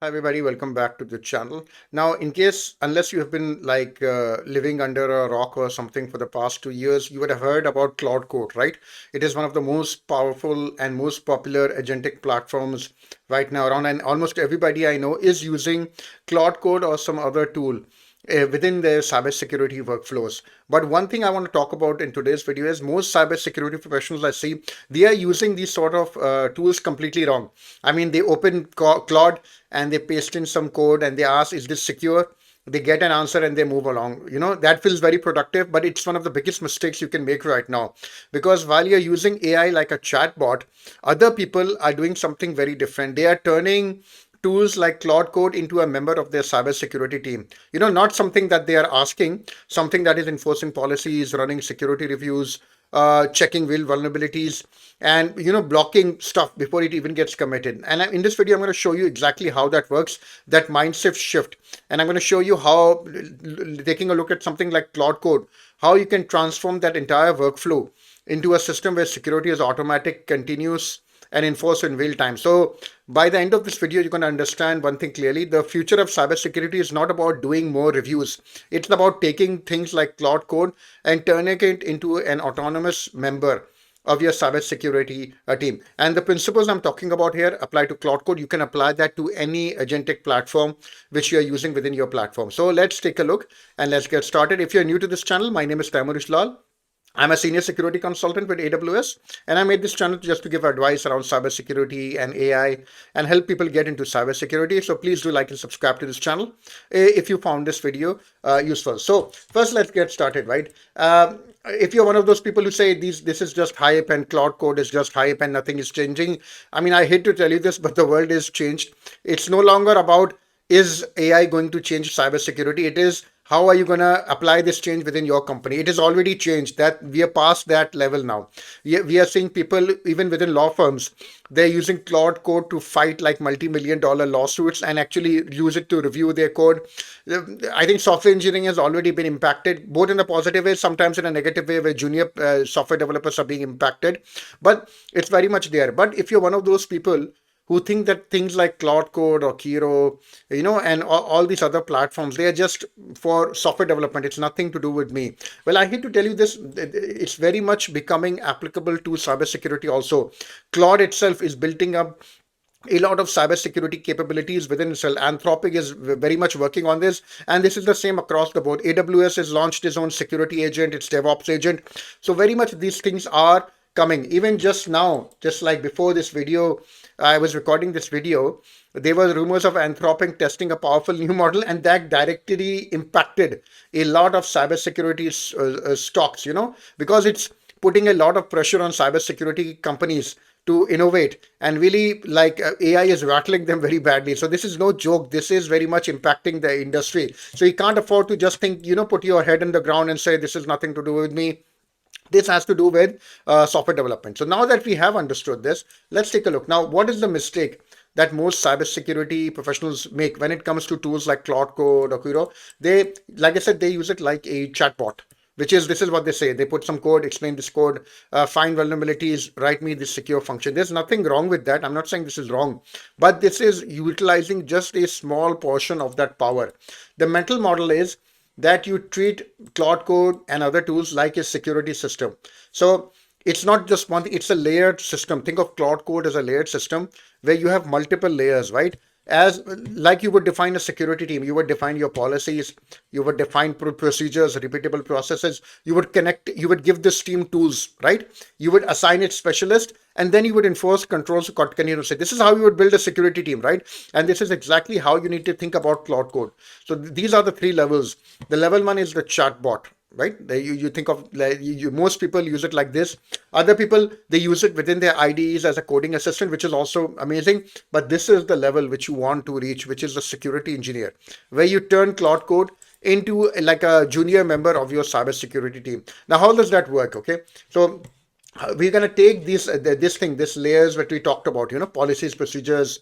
Hi everybody, welcome back to the channel. Now, in case, unless you have been living under a rock or something for the past 2 years, you would have heard about Claude Code, right? It is one of the most powerful and most popular agentic platforms right now around, and almost everybody I know is using Claude Code or some other tool within their cybersecurity workflows. But one thing I want to talk about in today's video is most cybersecurity professionals I see, they are using these sort of tools completely wrong. I mean, they open Claude and they paste in some code and they ask, is this secure? They get an answer and they move along. That feels very productive, but it's one of the biggest mistakes you can make right now. Because while you're using AI like a chatbot, other people are doing something very different. They are turning tools like Claude Code into a member of their cybersecurity team. Not something that they are asking, something that is enforcing policies, running security reviews, checking real vulnerabilities, and blocking stuff before it even gets committed. And in this video, I'm going to show you exactly how that works, that mindset shift, and I'm going to show you how, taking a look at something like Claude Code, how you can transform that entire workflow into a system where security is automatic, continuous, and enforced in real time. So by the end of this video, you're going to understand one thing clearly. The future of cybersecurity is not about doing more reviews. It's about taking things like Claude Code and turning it into an autonomous member of your cybersecurity team. And the principles I'm talking about here apply to Claude Code. You can apply that to any agentic platform which you're using within your platform. So let's take a look and let's get started. If you're new to this channel, my name is Taimurish Lal. I'm a senior security consultant with AWS, and I made this channel just to give advice around cybersecurity and AI and help people get into cybersecurity. So please do like and subscribe to this channel if you found this video useful. So first, let's get started, right? If you're one of those people who say this is just hype and Claude Code is just hype and nothing is changing, I mean, I hate to tell you this, but the world is changed. It's no longer about is AI going to change cybersecurity? It is how are you going to apply this change within your company? It has already changed. That we are past that level now. We are seeing people even within law firms, they're using Claude Code to fight like multi-million dollar lawsuits and actually use it to review their code. I think software engineering has already been impacted, both in a positive way, sometimes in a negative way, where junior software developers are being impacted. But it's very much there. But if you're one of those people who think that things like Claude Code or Kiro, and all these other platforms, they are just for software development. It's nothing to do with me. Well, I hate to tell you this, it's very much becoming applicable to cybersecurity also. Claude itself is building up a lot of cybersecurity capabilities within itself. Anthropic is very much working on this, and this is the same across the board. AWS has launched its own security agent, its DevOps agent. So very much these things are coming. Even just now, just like before this video, I was recording this video, there were rumors of Anthropic testing a powerful new model, and that directly impacted a lot of cybersecurity stocks, because it's putting a lot of pressure on cybersecurity companies to innovate, and really AI is rattling them very badly. So this is no joke. This is very much impacting the industry. So you can't afford to just think, put your head in the ground and say this is nothing to do with me. This has to do with software development. So now that we have understood this, let's take a look. Now, what is the mistake that most cybersecurity professionals make when it comes to tools like Claude Code or Kiro? They, like I said, they use it like a chatbot, this is what they say. They put some code, explain this code, find vulnerabilities, write me this secure function. There's nothing wrong with that. I'm not saying this is wrong, but this is utilizing just a small portion of that power. The mental model is that you treat Claude Code and other tools like a security system. So it's not just one thing, it's a layered system. Think of Claude Code as a layered system where you have multiple layers, right? As like you would define a security team, you would define your policies, you would define procedures, repeatable processes, you would give this team tools, right? You would assign it specialist, and then you would enforce controls to continue to say, this is how you would build a security team, right? And this is exactly how you need to think about Claude Code. So these are the three levels. The level one is the chatbot, right? You think of most people use it like this. Other people, they use it within their IDEs as a coding assistant, which is also amazing. But this is the level which you want to reach, which is the security engineer, where you turn Claude Code into like a junior member of your cybersecurity team. Now, how does that work? Okay, so we're going to take this layers that we talked about, policies, procedures,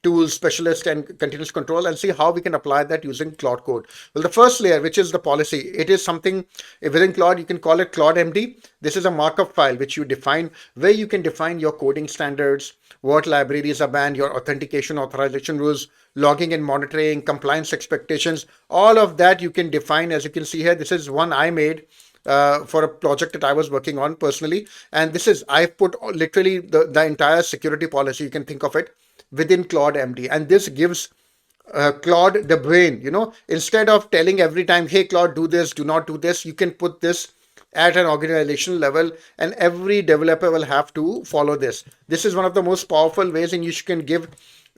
tools, specialist, and continuous control, and see how we can apply that using Claude Code. Well, the first layer, which is the policy, it is something within Claude, you can call it Claude MD. This is a markup file which you define, where you can define your coding standards, what libraries are banned, your authentication authorization rules, logging and monitoring, compliance expectations, all of that you can define. As you can see here, this is one I made for a project that I was working on personally. And this is, I've put literally the entire security policy, you can think of it, within Claude MD. And this gives Claude the brain, instead of telling every time, hey, Claude, do this, do not do this, you can put this at an organization level, and every developer will have to follow this. This is one of the most powerful ways in which you can give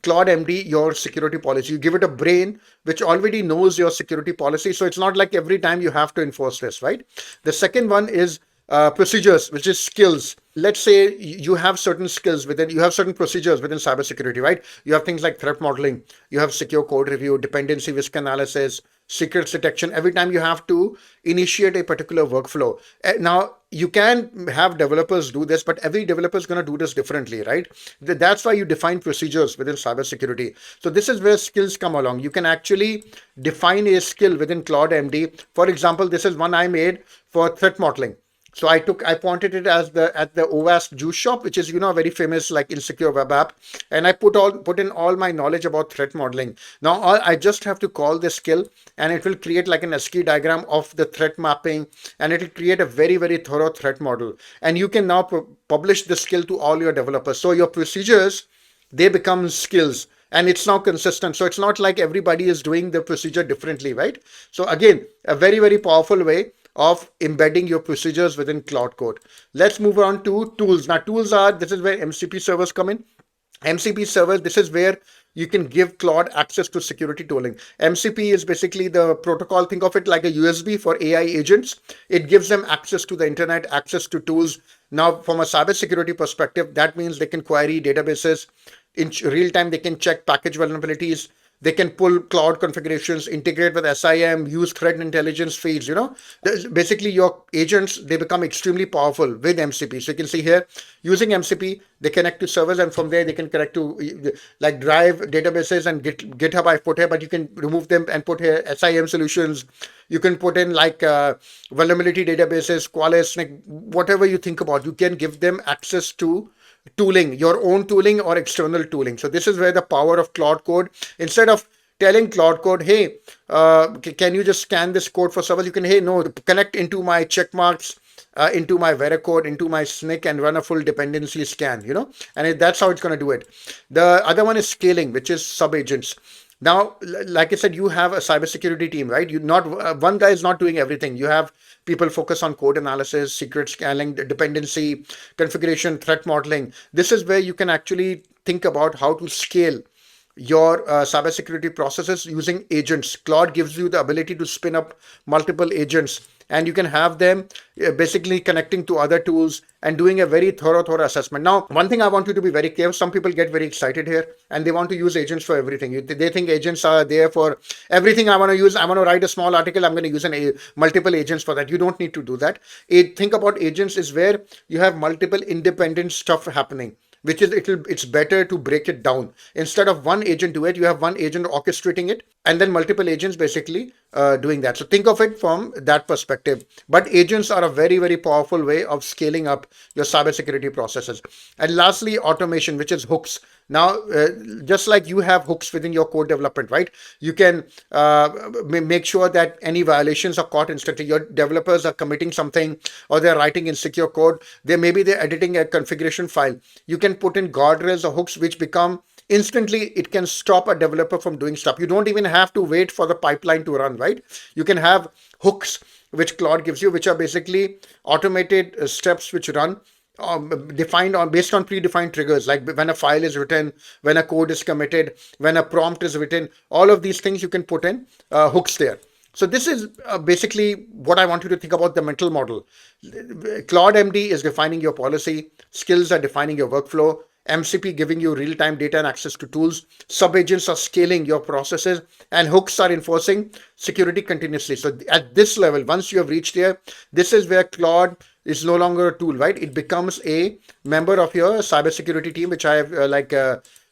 Claude MD your security policy. You give it a brain which already knows your security policy. So it's not like every time you have to enforce this, right? The second one is procedures, which is skills. Let's say you have certain skills within, you have certain procedures within cybersecurity, right? You have things like threat modeling, you have secure code review, dependency risk analysis, secrets detection. Every time you have to initiate a particular workflow. Now, you can have developers do this, but every developer is going to do this differently, right? That's why you define procedures within cybersecurity. So this is where skills come along. You can actually define a skill within Claude MD. For example, this is one I made for threat modeling. So I pointed it as at the OWASP juice shop, which is, a very famous like insecure web app. And I put in all my knowledge about threat modeling. Now I just have to call this skill, and it will create like an ASCII diagram of the threat mapping, and it will create a very, very thorough threat model. And you can now publish the skill to all your developers. So your procedures, they become skills, and it's now consistent. So it's not like everybody is doing the procedure differently, right? So again, a very, very powerful way of embedding your procedures within Claude Code. Let's move on to tools. Now, this is where MCP servers come in. MCP servers, this is where you can give Claude access to security tooling. MCP is basically the protocol. Think of it like a USB for AI agents. It gives them access to the internet, access to tools. Now, from a cybersecurity perspective, that means they can query databases in real time. They can check package vulnerabilities. They can pull cloud configurations, integrate with SIM, use threat intelligence feeds, Basically, your agents, they become extremely powerful with MCP. So you can see here, using MCP, they connect to servers, and from there, they can connect to like Drive databases and GitHub I've put here, but you can remove them and put here SIM solutions. You can put in like vulnerability databases, Qualys, like whatever you think about. You can give them access to tooling, your own tooling or external tooling. So this is where the power of Claude Code, instead of telling Claude Code, hey, can you just scan this code for servers? You can, hey, no, connect into my check marks, into my Veracode, into my SNCC, and run a full dependency scan, and that's how it's going to do it. The other one is scaling, which is sub-agents. Now, like I said, you have a cybersecurity team, right? You not one guy is not doing everything. You have people focus on code analysis, secret scanning, dependency, configuration, threat modeling. This is where you can actually think about how to scale your cybersecurity processes using agents. Claude gives you the ability to spin up multiple agents, and you can have them basically connecting to other tools and doing a very thorough assessment. Now, one thing I want you to be very clear, some people get very excited here and they want to use agents for everything. They think agents are there for everything. I want to write a small article, I'm going to use multiple agents for that. You don't need to do that. Think about agents is where you have multiple independent stuff happening, which is it's better to break it down. Instead of one agent do it, you have one agent orchestrating it, and then multiple agents basically doing that. So think of it from that perspective. But agents are a very, very powerful way of scaling up your cybersecurity processes. And lastly, automation, which is hooks. Now, just like you have hooks within your code development, right? You can make sure that any violations are caught instantly. Your developers are committing something, or they're writing insecure code. They're editing a configuration file. You can put in guardrails or hooks which become instantly, it can stop a developer from doing stuff. You don't even have to wait for the pipeline to run, right? You can have hooks which Claude gives you, which are basically automated steps which run defined on based on predefined triggers, like when a file is written, when a code is committed, when a prompt is written. All of these things you can put in hooks there. So this is basically what I want you to think about the mental model. Claude MD is defining your policy, skills are defining your workflow, MCP giving you real-time data and access to tools, sub-agents are scaling your processes, and hooks are enforcing security continuously. So at this level, once you have reached here, this is where Claude is no longer a tool, right? It becomes a member of your cybersecurity team, which I have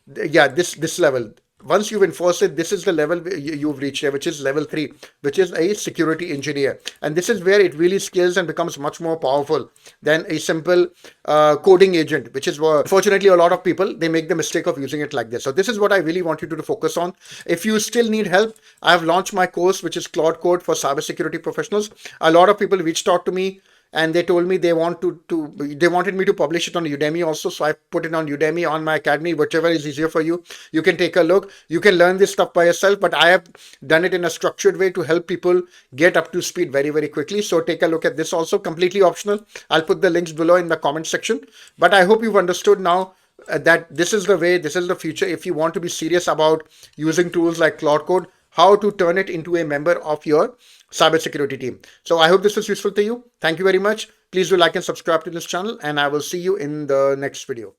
Yeah, this level. Once you've enforced it, this is the level you've reached here, which is level 3, which is a security engineer. And this is where it really scales and becomes much more powerful than a simple coding agent, which is what unfortunately a lot of people they make the mistake of using it like this. So this is what I really want you to focus on. If you still need help, I have launched my course, which is Claude Code for cybersecurity professionals. A lot of people reached out to me and they told me they wanted me to publish it on Udemy also. So I put it on Udemy, on my academy, whichever is easier for you. You can take a look. You can learn this stuff by yourself, but I have done it in a structured way to help people get up to speed very, very quickly. So take a look at this also, completely optional. I'll put the links below in the comment section. But I hope you've understood now that this is the way, this is the future. If you want to be serious about using tools like Cloud Code, how to turn it into a member of your cybersecurity team. So I hope this was useful to you. Thank you very much. Please do like and subscribe to this channel, and I will see you in the next video.